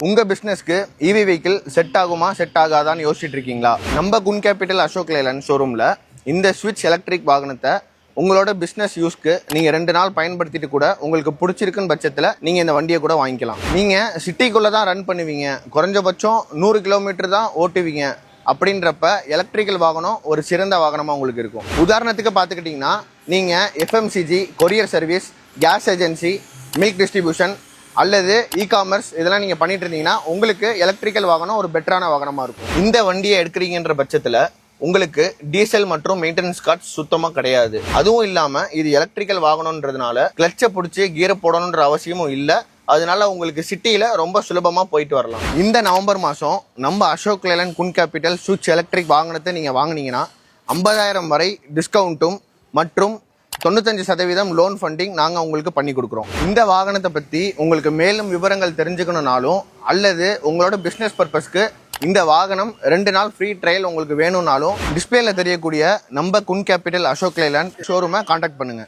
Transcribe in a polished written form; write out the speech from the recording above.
உங்க பிசினஸ்க்கு இவி vehicle set ஆகுமா set ஆகாதான்னு யோசிச்சுட்டு இருக்கீங்களா? நம்ம குன் கேபிட்டல் அசோக் லேலண்ட் ஷோரூம்ல இந்த ஸ்விட்ச் எலக்ட்ரிக் வாகனத்தை உங்களோட பிசினஸ் யூஸ்க்கு நீங்க 2 நாள் பயன்படுத்திட்டு கூட உங்களுக்கு பிடிச்சிருக்குன்னு பட்சத்துல நீங்க இந்த வண்டியை கூட வாங்கிக்கலாம். நீங்க சிட்டிக்குள்ள தான் ரன் பண்ணுவீங்க, குறைஞ்சபட்சம் 100 கிலோமீட்டர் தான் ஓட்டுவீங்க அப்படின்றப்ப எலக்ட்ரிக்கல் வாகனம் ஒரு சிறந்த வாகனமா உங்களுக்கு இருக்கும். உதாரணத்துக்கு பார்த்துக்கிட்டிங்கன்னா நீங்க FMCG, courier service, case agency, milk distribution அல்லது இ-காமர்ஸ் இதெல்லாம் நீங்கள் பண்ணிட்டு இருந்தீங்கன்னா உங்களுக்கு எலக்ட்ரிக்கல் வாகனம் ஒரு பெட்டரான வாகனமாக இருக்கும். இந்த வண்டியை எடுக்கிறீங்கன்ற பட்சத்தில் உங்களுக்கு டீசல் மற்றும் மெயின்டெனன்ஸ் கார்ட்ஸ் சுத்தமாக கிடையாது. அதுவும் இல்லாமல் இது எலக்ட்ரிக்கல் வாகனம்ன்றதுனால கிளச்சை பிடிச்சி கீரை போடணுன்ற அவசியமும் இல்லை. அதனால உங்களுக்கு சிட்டியில் ரொம்ப சுலபமாக போயிட்டு வரலாம். இந்த நவம்பர் மாதம் நம்ம அசோக் லேலண்ட் குன் கேபிட்டல் ஸ்விட்ச் எலக்ட்ரிக் வாகனத்தை நீங்கள் வாங்கினீங்கன்னா 50,000 வரை டிஸ்கவுண்ட்டும் மற்றும் 95% லோன் ஃபண்டிங் நாங்கள் உங்களுக்கு பண்ணி கொடுக்குறோம். இந்த வாகனத்தை பற்றி உங்களுக்கு மேலும் விவரங்கள் தெரிஞ்சுக்கணுன்னாலும் அல்லது உங்களோட பிஸ்னஸ் பர்பஸ்க்கு இந்த வாகனம் 2 நாள் ஃப்ரீ ட்ரையல் உங்களுக்கு வேணும்னாலும் டிஸ்பிளேல தெரியக்கூடிய நம்ம குன் கேபிட்டல் அசோக் லேலண்ட் ஷோரூமை கான்டாக்ட் பண்ணுங்கள்.